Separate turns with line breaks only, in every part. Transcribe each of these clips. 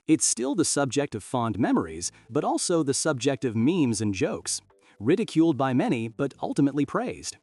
It's still the subject of fond memories, but also the subject of memes and jokes. Ridiculed by many, but ultimately praised.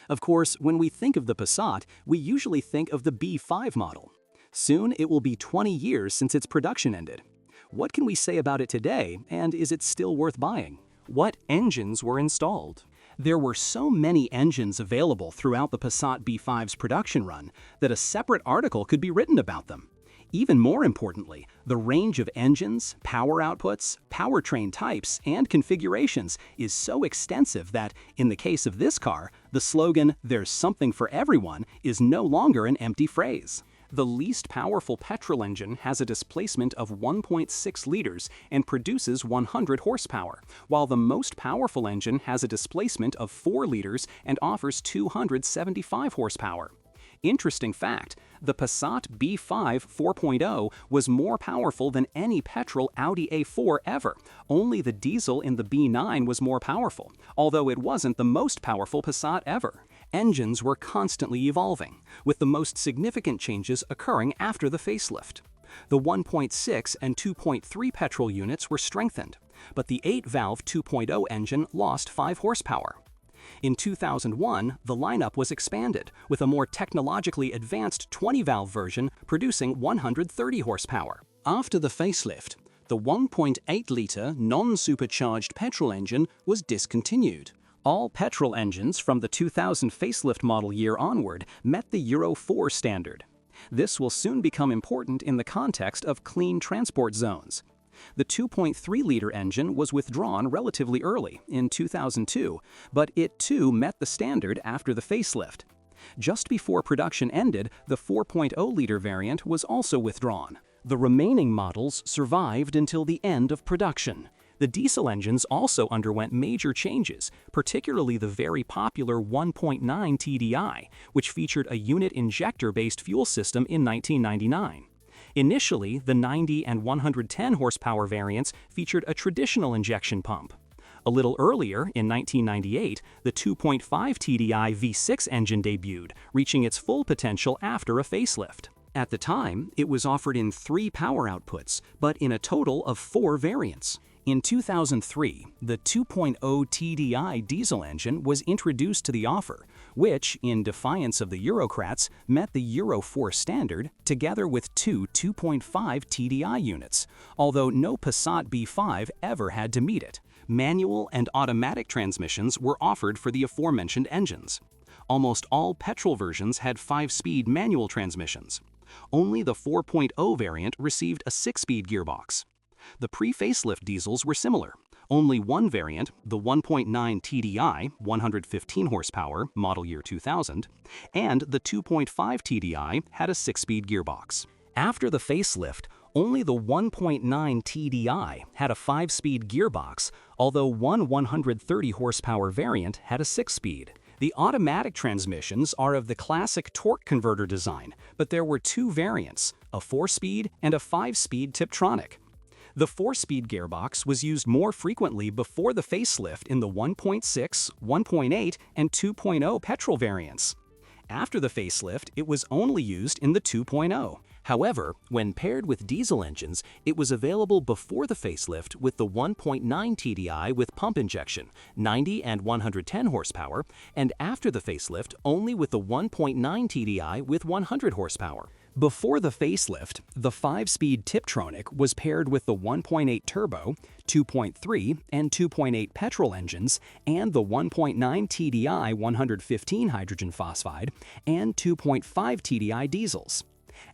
Of course, when we think of the Passat, we usually think of the B5 model. Soon it will be 20 years since its production ended. What can we say about it today, and is it still worth buying? What engines were installed? There were so many engines available throughout the Passat B5's production run that a separate article could be written about them. Even more importantly, the range of engines, power outputs, powertrain types, and configurations is so extensive that, in the case of this car, the slogan, "There's something for everyone," is no longer an empty phrase. The least powerful petrol engine has a displacement of 1.6 liters and produces 100 horsepower, while the most powerful engine has a displacement of 4 liters and offers 275 horsepower. Interesting fact, the Passat B5 4.0 was more powerful than any petrol Audi A4 ever. Only the diesel in the B9 was more powerful, although it wasn't the most powerful Passat ever. Engines were constantly evolving, with the most significant changes occurring after the facelift. The 1.6 and 2.3 petrol units were strengthened, but the 8-valve 2.0 engine lost 5 horsepower. In 2001, the lineup was expanded, with a more technologically advanced 20-valve version producing 130 horsepower. After the facelift, the 1.8-liter non-supercharged petrol engine was discontinued. All petrol engines from the 2000 facelift model year onward met the Euro 4 standard. This will soon become important in the context of clean transport zones. The 2.3-liter engine was withdrawn relatively early, in 2002, but it too met the standard after the facelift. Just before production ended, the 4.0-liter variant was also withdrawn. The remaining models survived until the end of production. The diesel engines also underwent major changes, particularly the very popular 1.9 TDI, which featured a unit injector-based fuel system in 1999. Initially, the 90 and 110 horsepower variants featured a traditional injection pump. A little earlier, in 1998, the 2.5 TDI V6 engine debuted, reaching its full potential after a facelift. At the time, it was offered in 3 power outputs, but in a total of 4 variants. In 2003, the 2.0 TDI diesel engine was introduced to the offer, which, in defiance of the Eurocrats, met the Euro 4 standard together with 2 2.5 TDI units, although no Passat B5 ever had to meet it. Manual and automatic transmissions were offered for the aforementioned engines. Almost all petrol versions had 5-speed manual transmissions. Only the 4.0 variant received a 6-speed gearbox. The pre-facelift diesels were similar. Only one variant, the 1.9 TDI, 115 horsepower, model year 2000, and the 2.5 TDI had a 6-speed gearbox. After the facelift, only the 1.9 TDI had a 5-speed gearbox, although one 130 horsepower variant had a 6-speed. The automatic transmissions are of the classic torque converter design, but there were 2 variants, a 4-speed and a 5-speed Tiptronic. The 4-speed gearbox was used more frequently before the facelift in the 1.6, 1.8, and 2.0 petrol variants. After the facelift, it was only used in the 2.0. However, when paired with diesel engines, it was available before the facelift with the 1.9 TDI with pump injection, 90 and 110 horsepower, and after the facelift only with the 1.9 TDI with 100 horsepower. Before the facelift, the 5-speed Tiptronic was paired with the 1.8 turbo, 2.3, and 2.8 petrol engines, and the 1.9 TDI 115 hydrogen phosphide, and 2.5 TDI diesels.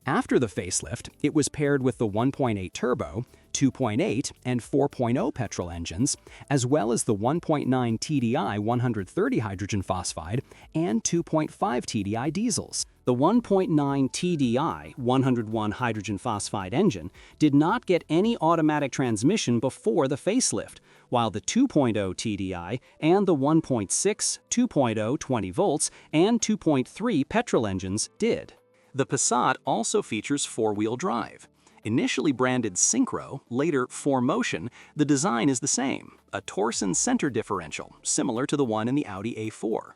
After the facelift, it was paired with the 1.8 turbo, 2.8, and 4.0 petrol engines, as well as the 1.9 TDI 130 hydrogen phosphide and 2.5 TDI diesels. The 1.9 TDI 101 hydrogen phosphide engine did not get any automatic transmission before the facelift, while the 2.0 TDI and the 1.6, 2.0 20 volts, and 2.3 petrol engines did. The Passat also features 4-wheel drive. Initially branded Synchro, later 4Motion, the design is the same, a torsion center differential, similar to the one in the Audi A4.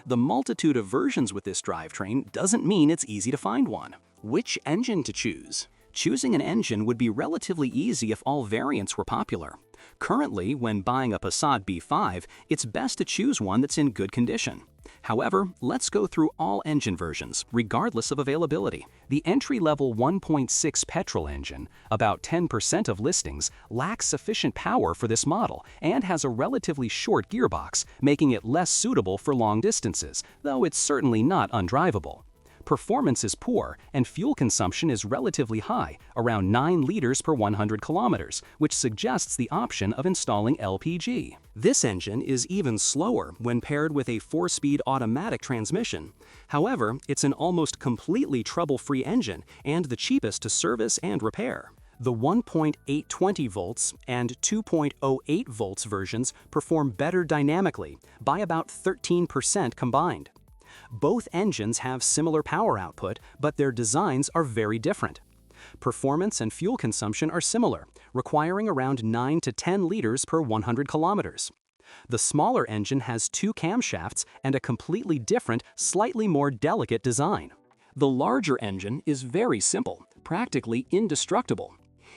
The multitude of versions with this drivetrain doesn't mean it's easy to find one. Which engine to choose? Choosing an engine would be relatively easy if all variants were popular. Currently, when buying a Passat B5, it's best to choose one that's in good condition. However, let's go through all engine versions, regardless of availability. The entry-level 1.6 petrol engine, about 10% of listings, lacks sufficient power for this model and has a relatively short gearbox, making it less suitable for long distances, though it's certainly not undrivable. Performance is poor and fuel consumption is relatively high, around 9 liters per 100 kilometers, which suggests the option of installing LPG. This engine is even slower when paired with a 4-speed automatic transmission. However, it's an almost completely trouble-free engine and the cheapest to service and repair. The 1.820 volts and 2.08 volts versions perform better dynamically, by about 13% combined. Both engines have similar power output, but their designs are very different. Performance and fuel consumption are similar, requiring around 9 to 10 liters per 100 kilometers. The smaller engine has 2 camshafts and a completely different, slightly more delicate design. The larger engine is very simple, practically indestructible.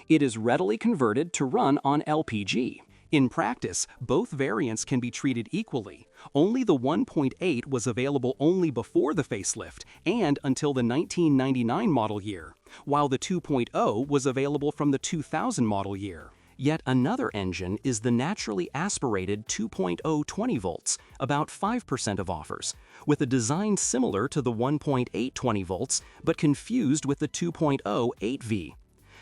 It is readily converted to run on LPG. In practice, both variants can be treated equally. Only the 1.8 was available only before the facelift and until the 1999 model year, while the 2.0 was available from the 2000 model year. Yet another engine is the naturally aspirated 2.0 20 volts, about 5% of offers, with a design similar to the 1.8 20 volts but confused with the 2.0 8V.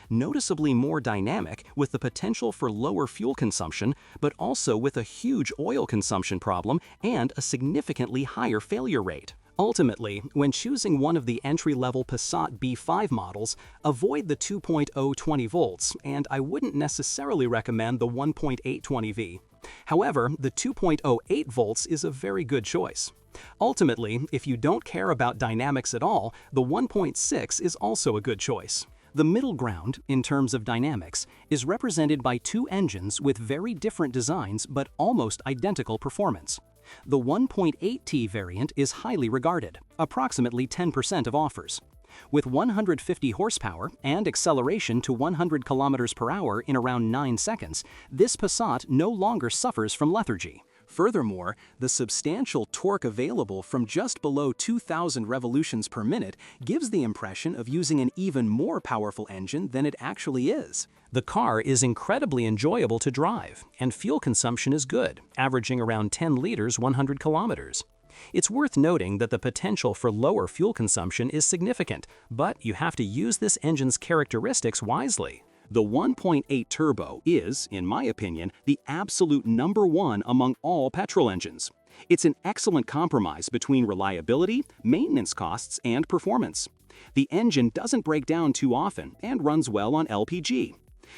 Noticeably more dynamic with the potential for lower fuel consumption, but also with a huge oil consumption problem and a significantly higher failure rate. Ultimately, when choosing one of the entry-level Passat B5 models, avoid the 2.0 20 volts, and I wouldn't necessarily recommend the 1.8 20V. However, the 2.08 volts is a very good choice. Ultimately, if you don't care about dynamics at all, the 1.6 is also a good choice. The middle ground, in terms of dynamics, is represented by 2 engines with very different designs but almost identical performance. The 1.8T variant is highly regarded, approximately 10% of offers. With 150 horsepower and acceleration to 100 km per hour in around 9 seconds, this Passat no longer suffers from lethargy. Furthermore, the substantial torque available from just below 2,000 revolutions per minute gives the impression of using an even more powerful engine than it actually is. The car is incredibly enjoyable to drive, and fuel consumption is good, averaging around 10 liters 100 kilometers. It's worth noting that the potential for lower fuel consumption is significant, but you have to use this engine's characteristics wisely. The 1.8 turbo is, in my opinion, the absolute #1 among all petrol engines. It's an excellent compromise between reliability, maintenance costs, and performance. The engine doesn't break down too often and runs well on LPG.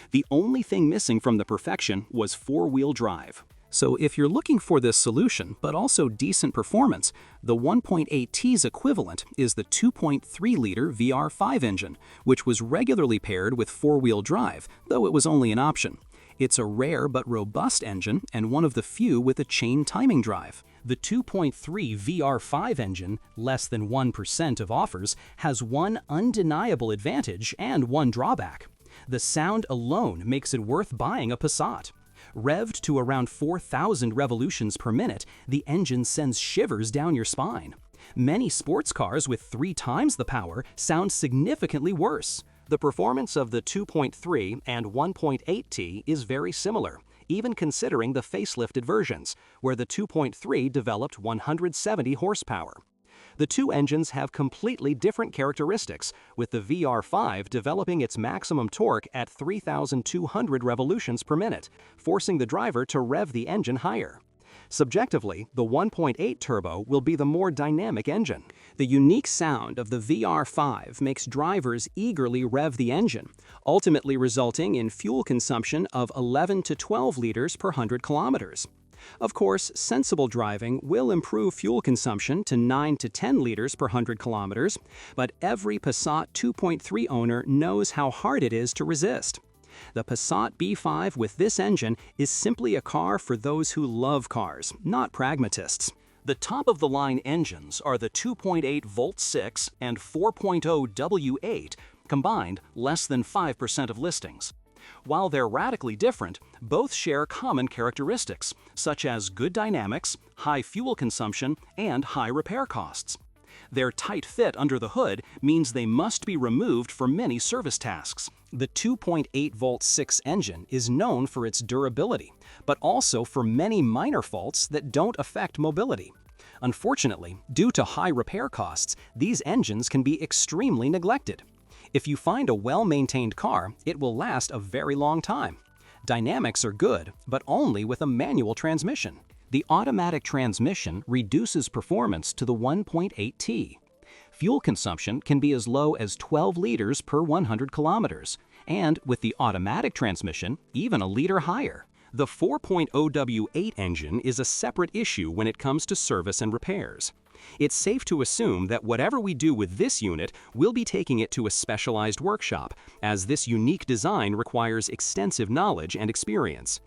The only thing missing from the perfection was 4-wheel drive. So if you're looking for this solution, but also decent performance, the 1.8T's equivalent is the 2.3-liter VR5 engine, which was regularly paired with 4-wheel drive, though it was only an option. It's a rare but robust engine and one of the few with a chain timing drive. The 2.3 VR5 engine, less than 1% of offers, has one undeniable advantage and one drawback. The sound alone makes it worth buying a Passat. Revved to around 4,000 revolutions per minute, the engine sends shivers down your spine. Many sports cars with 3 times the power sound significantly worse. The performance of the 2.3 and 1.8T is very similar, even considering the facelifted versions, where the 2.3 developed 170 horsepower. The 2 engines have completely different characteristics, with the VR5 developing its maximum torque at 3,200 revolutions per minute, forcing the driver to rev the engine higher. Subjectively, the 1.8 turbo will be the more dynamic engine. The unique sound of the VR5 makes drivers eagerly rev the engine, ultimately resulting in fuel consumption of 11 to 12 liters per 100 kilometers. Of course, sensible driving will improve fuel consumption to 9 to 10 liters per 100 kilometers, but every Passat 2.3 owner knows how hard it is to resist. The Passat B5 with this engine is simply a car for those who love cars, not pragmatists. The top-of-the-line engines are the 2.8 Volt 6 and 4.0 W8, combined less than 5% of listings. While they're radically different, both share common characteristics, such as good dynamics, high fuel consumption, and high repair costs. Their tight fit under the hood means they must be removed for many service tasks. The 2.8-volt 6 engine is known for its durability, but also for many minor faults that don't affect mobility. Unfortunately, due to high repair costs, these engines can be extremely neglected. If you find a well-maintained car, it will last a very long time. Dynamics are good, but only with a manual transmission. The automatic transmission reduces performance to the 1.8T. Fuel consumption can be as low as 12 liters per 100 kilometers, and with the automatic transmission, even a liter higher. The 4.0 W8 engine is a separate issue when it comes to service and repairs. It's safe to assume that whatever we do with this unit, we'll be taking it to a specialized workshop, as this unique design requires extensive knowledge and experience.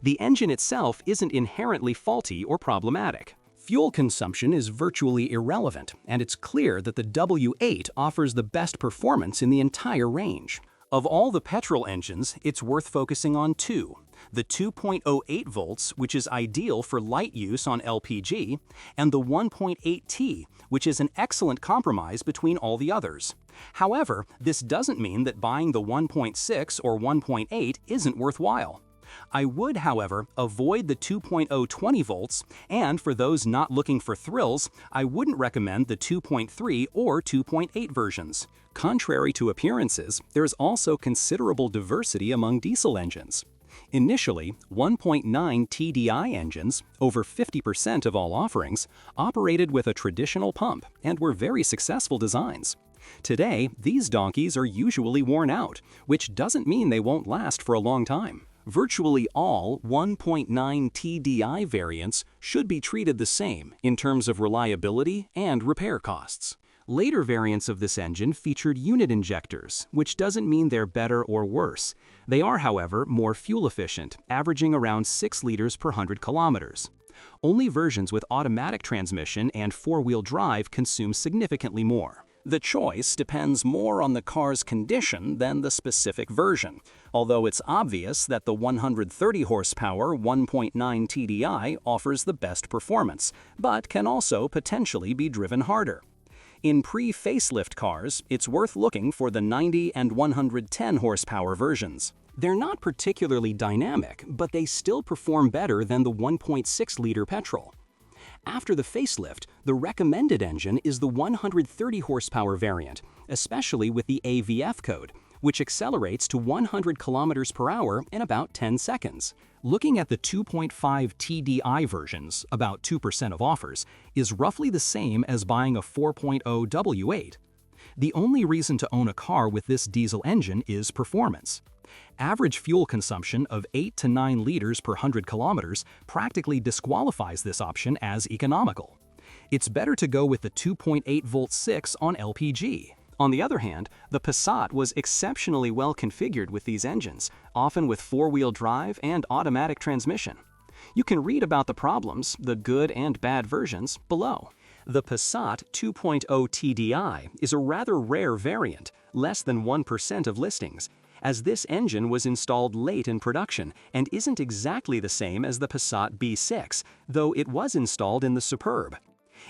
The engine itself isn't inherently faulty or problematic. Fuel consumption is virtually irrelevant, and it's clear that the W8 offers the best performance in the entire range. Of all the petrol engines, it's worth focusing on two: the 2.08 volts, which is ideal for light use on LPG, and the 1.8T, which is an excellent compromise between all the others. However, this doesn't mean that buying the 1.6 or 1.8 isn't worthwhile. I would, however, avoid the 2.0 20 volts, and for those not looking for thrills, I wouldn't recommend the 2.3 or 2.8 versions. Contrary to appearances, there's also considerable diversity among diesel engines. Initially, 1.9 TDI engines, over 50% of all offerings, operated with a traditional pump and were very successful designs. Today, these donkeys are usually worn out, which doesn't mean they won't last for a long time. Virtually all 1.9 TDI variants should be treated the same in terms of reliability and repair costs. Later variants of this engine featured unit injectors, which doesn't mean they're better or worse. They are, however, more fuel efficient, averaging around 6 liters per 100 kilometers. Only versions with automatic transmission and four-wheel drive consume significantly more. The choice depends more on the car's condition than the specific version, although it's obvious that the 130 horsepower 1.9 TDI offers the best performance, but can also potentially be driven harder. In pre-facelift cars, it's worth looking for the 90 and 110 horsepower versions. They're not particularly dynamic, but they still perform better than the 1.6-liter petrol. After the facelift, the recommended engine is the 130 horsepower variant, especially with the AVF code, which accelerates to 100 kilometers per hour in about 10 seconds. Looking at the 2.5 TDI versions, about 2% of offers, is roughly the same as buying a 4.0 W8. The only reason to own a car with this diesel engine is performance. Average fuel consumption of 8 to 9 liters per 100 kilometers practically disqualifies this option as economical. It's better to go with the 2.8-volt 6 on LPG. On the other hand, the Passat was exceptionally well configured with these engines, often with four-wheel drive and automatic transmission. You can read about the problems, the good and bad versions, below. The Passat 2.0 TDI is a rather rare variant, less than 1% of listings, as this engine was installed late in production and isn't exactly the same as the Passat B6, though it was installed in the Superb.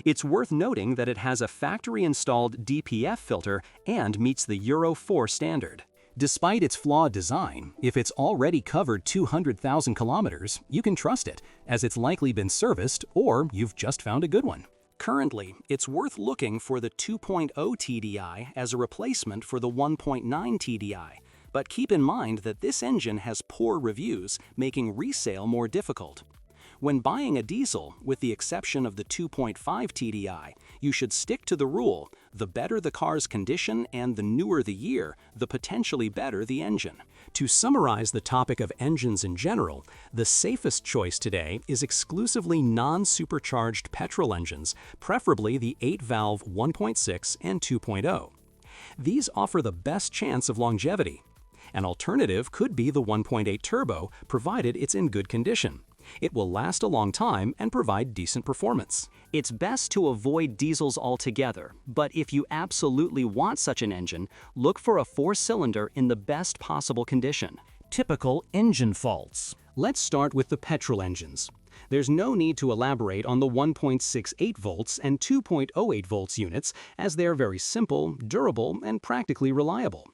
It's worth noting that it has a factory-installed DPF filter and meets the Euro 4 standard. Despite its flawed design, if it's already covered 200,000 kilometers, you can trust it, as it's likely been serviced or you've just found a good one. Currently, it's worth looking for the 2.0 TDI as a replacement for the 1.9 TDI, but keep in mind that this engine has poor reviews, making resale more difficult. When buying a diesel, with the exception of the 2.5 TDI, you should stick to the rule: the better the car's condition and the newer the year, the potentially better the engine. To summarize the topic of engines in general, the safest choice today is exclusively non-supercharged petrol engines, preferably the 8-valve 1.6 and 2.0. These offer the best chance of longevity. An alternative could be the 1.8 turbo, provided it's in good condition. It will last a long time and provide decent performance. It's best to avoid diesels altogether, but if you absolutely want such an engine, look for a 4-cylinder in the best possible condition. Typical engine faults. Let's start with the petrol engines. There's no need to elaborate on the 1.68 volts and 2.08 volts units, as they are very simple, durable, and practically reliable.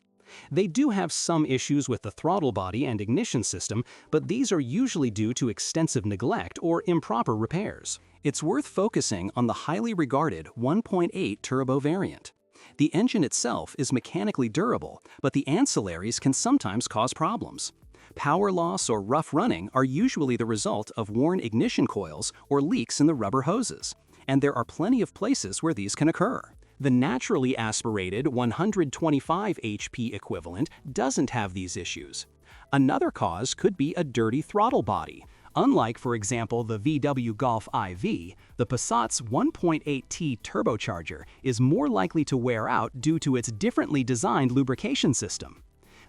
They do have some issues with the throttle body and ignition system, but these are usually due to extensive neglect or improper repairs. It's worth focusing on the highly regarded 1.8 turbo variant. The engine itself is mechanically durable, but the ancillaries can sometimes cause problems. Power loss or rough running are usually the result of worn ignition coils or leaks in the rubber hoses, and there are plenty of places where these can occur. The naturally aspirated 125 HP equivalent doesn't have these issues. Another cause could be a dirty throttle body. Unlike, for example, the VW Golf IV, the Passat's 1.8T turbocharger is more likely to wear out due to its differently designed lubrication system.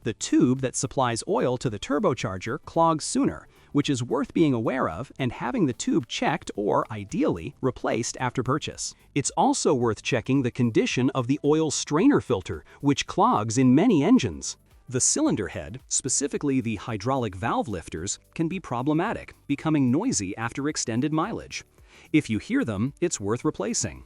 The tube that supplies oil to the turbocharger clogs sooner, which is worth being aware of and having the tube checked or, ideally, replaced after purchase. It's also worth checking the condition of the oil strainer filter, which clogs in many engines. The cylinder head, specifically the hydraulic valve lifters, can be problematic, becoming noisy after extended mileage. If you hear them, it's worth replacing.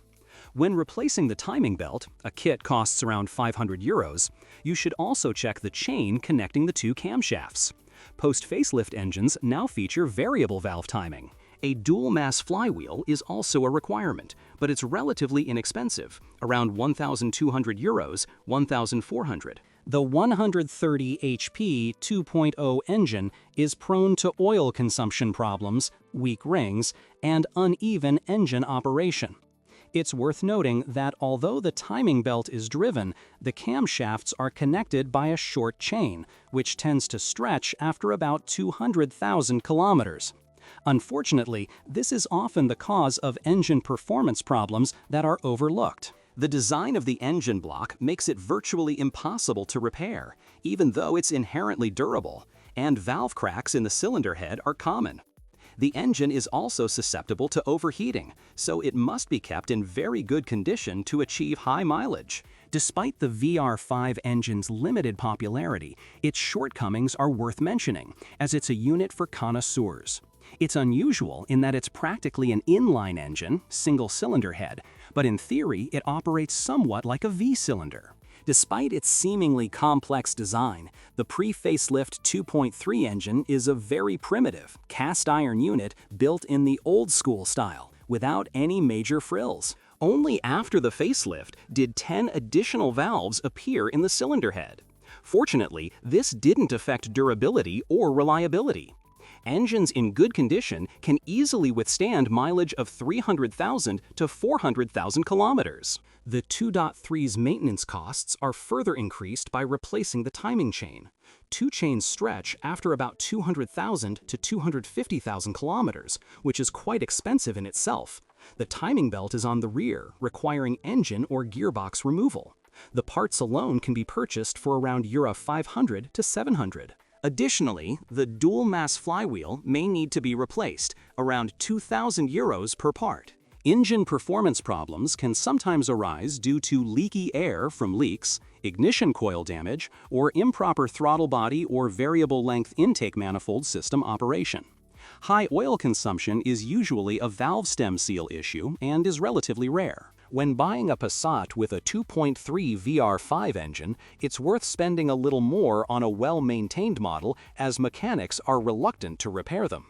When replacing the timing belt, a kit costs around €500, you should also check the chain connecting the two camshafts. Post-facelift engines now feature variable valve timing. A dual-mass flywheel is also a requirement, but it's relatively inexpensive, around €1,200, €1,400. The 130 HP 2.0 engine is prone to oil consumption problems, weak rings, and uneven engine operation. It's worth noting that although the timing belt is driven, the camshafts are connected by a short chain, which tends to stretch after about 200,000 kilometers. Unfortunately, this is often the cause of engine performance problems that are overlooked. The design of the engine block makes it virtually impossible to repair, even though it's inherently durable, and valve cracks in the cylinder head are common. The engine is also susceptible to overheating, so it must be kept in very good condition to achieve high mileage. Despite the VR5 engine's limited popularity, its shortcomings are worth mentioning, as it's a unit for connoisseurs. It's unusual in that it's practically an inline engine, single-cylinder head, but in theory it operates somewhat like a V-cylinder. Despite its seemingly complex design, the pre-facelift 2.3 engine is a very primitive, cast-iron unit built in the old-school style, without any major frills. Only after the facelift did 10 additional valves appear in the cylinder head. Fortunately, this didn't affect durability or reliability. Engines in good condition can easily withstand mileage of 300,000 to 400,000 kilometers. The 2.3's maintenance costs are further increased by replacing the timing chain. Two chains stretch after about 200,000 to 250,000 kilometers, which is quite expensive in itself. The timing belt is on the rear, requiring engine or gearbox removal. The parts alone can be purchased for around Euro 500 to 700. Additionally, the dual-mass flywheel may need to be replaced, around €2,000 per part. Engine performance problems can sometimes arise due to leaky air from leaks, ignition coil damage, or improper throttle body or variable length intake manifold system operation. High oil consumption is usually a valve stem seal issue and is relatively rare. When buying a Passat with a 2.3 VR5 engine, it's worth spending a little more on a well-maintained model, as mechanics are reluctant to repair them.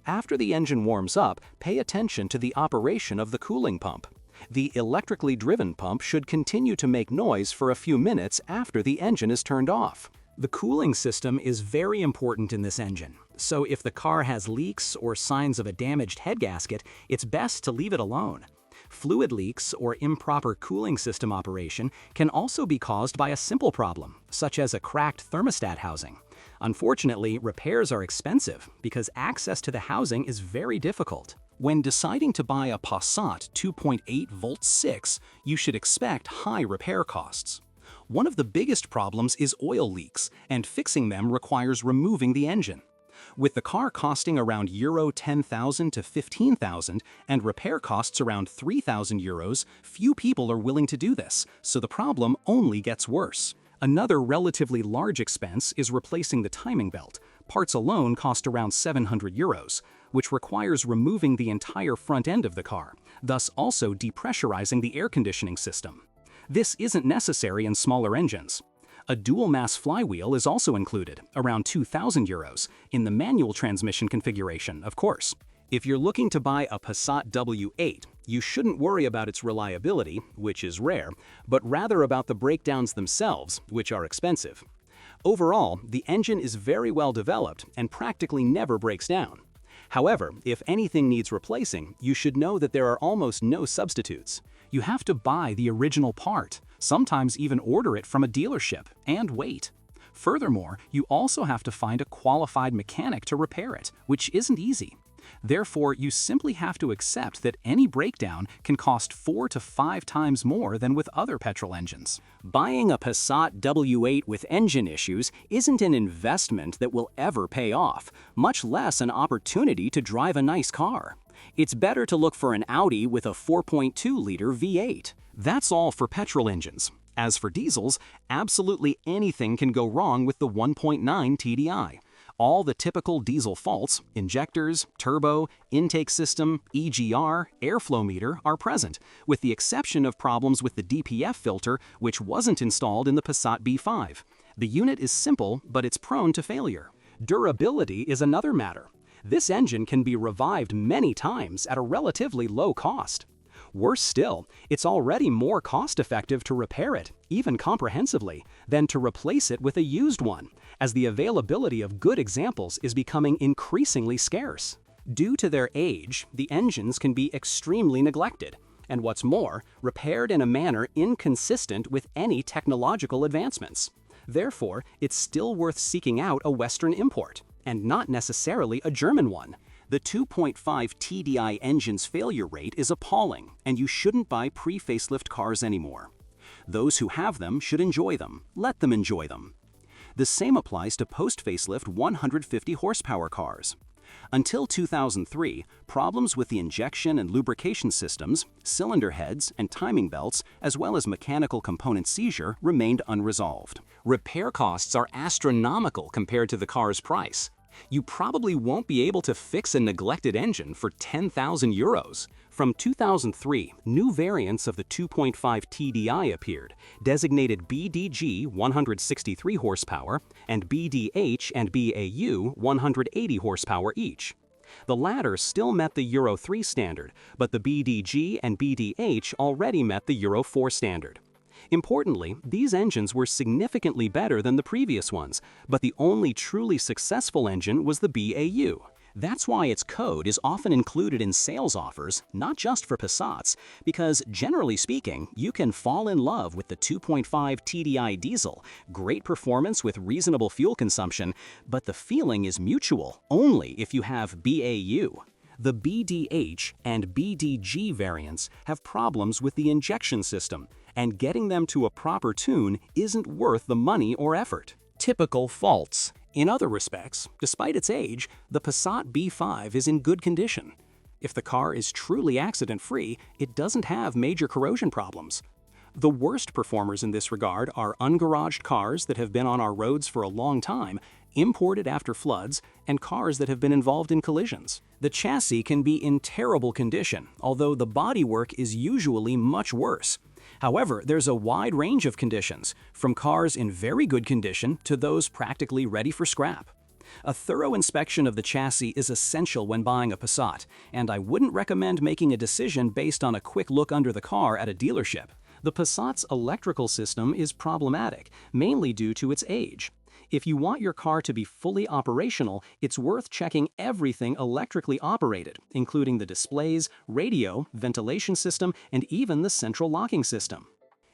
After the engine warms up, pay attention to the operation of the cooling pump. The electrically driven pump should continue to make noise for a few minutes after the engine is turned off. The cooling system is very important in this engine, so if the car has leaks or signs of a damaged head gasket, it's best to leave it alone. Fluid leaks or improper cooling system operation can also be caused by a simple problem, such as a cracked thermostat housing. Unfortunately, repairs are expensive because access to the housing is very difficult. When deciding to buy a Passat 2.8 volt 6, you should expect high repair costs. One of the biggest problems is oil leaks, and fixing them requires removing the engine. With the car costing around Euro 10,000 to 15,000 and repair costs around 3,000 euros, few people are willing to do this, so the problem only gets worse. Another relatively large expense is replacing the timing belt. Parts alone cost around 700 euros, which requires removing the entire front end of the car, thus also depressurizing the air conditioning system. This isn't necessary in smaller engines. A dual-mass flywheel is also included, around 2,000 euros, in the manual transmission configuration, of course. If you're looking to buy a Passat W8, you shouldn't worry about its reliability, which is rare, but rather about the breakdowns themselves, which are expensive. Overall, the engine is very well developed and practically never breaks down. However, if anything needs replacing, you should know that there are almost no substitutes. You have to buy the original part, sometimes even order it from a dealership, and wait. Furthermore, you also have to find a qualified mechanic to repair it, which isn't easy. Therefore, you simply have to accept that any breakdown can cost 4 to 5 times more than with other petrol engines. Buying a Passat W8 with engine issues isn't an investment that will ever pay off, much less an opportunity to drive a nice car. It's better to look for an Audi with a 4.2-liter V8. That's all for petrol engines. As for diesels, absolutely anything can go wrong with the 1.9 TDI. All the typical diesel faults, injectors, turbo, intake system, EGR, airflow meter, are present, with the exception of problems with the DPF filter, which wasn't installed in the Passat B5. The unit is simple, but it's prone to failure. Durability is another matter. This engine can be revived many times at a relatively low cost. Worse still, it's already more cost-effective to repair it, even comprehensively, than to replace it with a used one, as the availability of good examples is becoming increasingly scarce. Due to their age, the engines can be extremely neglected, and what's more, repaired in a manner inconsistent with any technological advancements. Therefore, it's still worth seeking out a Western import, and not necessarily a German one. The 2.5 TDI engine's failure rate is appalling, and you shouldn't buy pre-facelift cars anymore. Those who have them should enjoy them. Let them enjoy them. The same applies to post-facelift 150 horsepower cars. Until 2003, problems with the injection and lubrication systems, cylinder heads, and timing belts, as well as mechanical component seizure, remained unresolved. Repair costs are astronomical compared to the car's price. You probably won't be able to fix a neglected engine for 10,000 euros. From 2003, new variants of the 2.5 TDI appeared, designated BDG 163 horsepower and BDH and BAU 180 horsepower each. The latter still met the Euro 3 standard, but the BDG and BDH already met the Euro 4 standard. Importantly, these engines were significantly better than the previous ones, but the only truly successful engine was the BAU. That's why its code is often included in sales offers, not just for Passats, because generally speaking, you can fall in love with the 2.5 TDI diesel, great performance with reasonable fuel consumption, but the feeling is mutual only if you have BAU. The BDH and BDG variants have problems with the injection system, and getting them to a proper tune isn't worth the money or effort. Typical faults. In other respects, despite its age, the Passat B5 is in good condition. If the car is truly accident-free, it doesn't have major corrosion problems. The worst performers in this regard are ungaraged cars that have been on our roads for a long time, imported after floods, and cars that have been involved in collisions. The chassis can be in terrible condition, although the bodywork is usually much worse. However, there's a wide range of conditions, from cars in very good condition to those practically ready for scrap. A thorough inspection of the chassis is essential when buying a Passat, and I wouldn't recommend making a decision based on a quick look under the car at a dealership. The Passat's electrical system is problematic, mainly due to its age. If you want your car to be fully operational, it's worth checking everything electrically operated, including the displays, radio, ventilation system, and even the central locking system.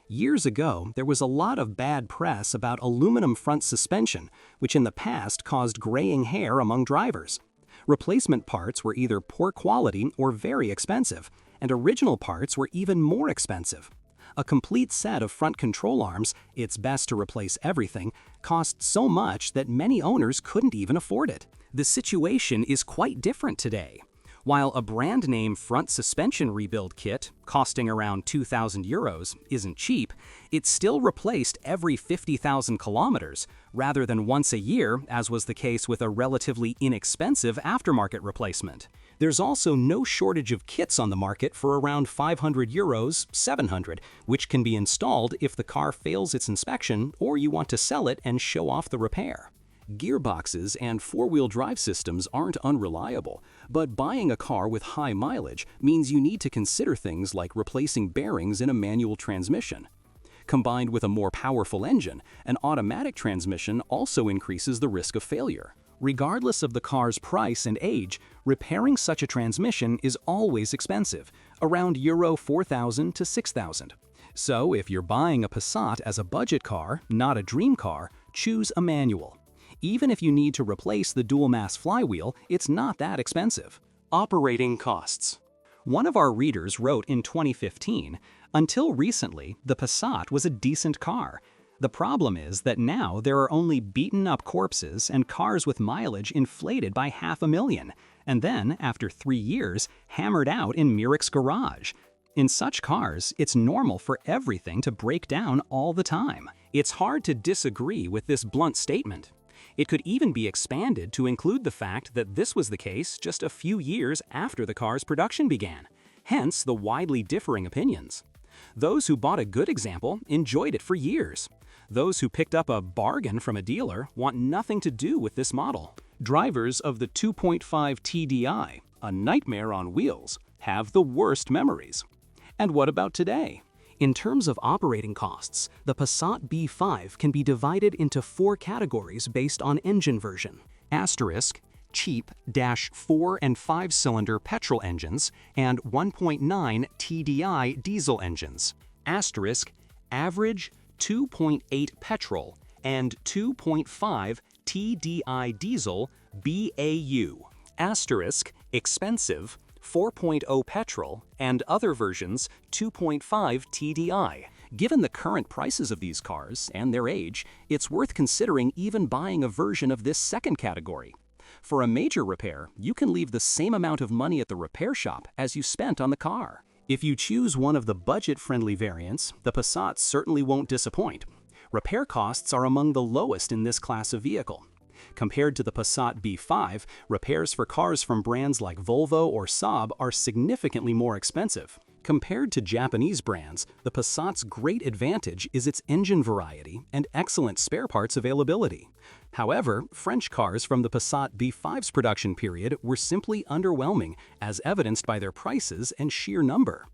Years ago, there was a lot of bad press about aluminum front suspension, which in the past caused graying hair among drivers. Replacement parts were either poor quality or very expensive, and original parts were even more expensive. A complete set of front control arms, it's best to replace everything, costs so much that many owners couldn't even afford it. The situation is quite different today. While a brand-name front suspension rebuild kit, costing around 2,000 euros, isn't cheap, it's still replaced every 50,000 kilometers, rather than once a year, as was the case with a relatively inexpensive aftermarket replacement. There's also no shortage of kits on the market for around 500 euros, 700, which can be installed if the car fails its inspection or you want to sell it and show off the repair. Gearboxes and four-wheel drive systems aren't unreliable, but buying a car with high mileage means you need to consider things like replacing bearings in a manual transmission. Combined with a more powerful engine, an automatic transmission also increases the risk of failure. Regardless of the car's price and age, repairing such a transmission is always expensive, around Euro 4,000 to 6,000. So if you're buying a Passat as a budget car, not a dream car, choose a manual. Even if you need to replace the dual-mass flywheel, it's not that expensive. Operating costs. One of our readers wrote in 2015, "Until recently, the Passat was a decent car. The problem is that now there are only beaten-up corpses and cars with mileage inflated by 500,000, and then, after 3 years, hammered out in Mirick's garage. In such cars, it's normal for everything to break down all the time." It's hard to disagree with this blunt statement. It could even be expanded to include the fact that this was the case just a few years after the car's production began, hence the widely differing opinions. Those who bought a good example enjoyed it for years. Those who picked up a bargain from a dealer want nothing to do with this model. Drivers of the 2.5 TDI, a nightmare on wheels, have the worst memories. And what about today? In terms of operating costs, the Passat B5 can be divided into 4 categories based on engine version. Asterisk, cheap -4 and 5-cylinder petrol engines and 1.9 TDI diesel engines. Asterisk, average 2.8 petrol and 2.5 TDI diesel BAU. Asterisk, expensive 4.0 petrol, and other versions 2.5 TDI. Given the current prices of these cars and their age, it's worth considering even buying a version of this second category. For a major repair, you can leave the same amount of money at the repair shop as you spent on the car. If you choose one of the budget-friendly variants, the Passat certainly won't disappoint. Repair costs are among the lowest in this class of vehicle. Compared to the Passat B5, repairs for cars from brands like Volvo or Saab are significantly more expensive. Compared to Japanese brands, the Passat's great advantage is its engine variety and excellent spare parts availability. However, French cars from the Passat B5's production period were simply underwhelming, as evidenced by their prices and sheer number.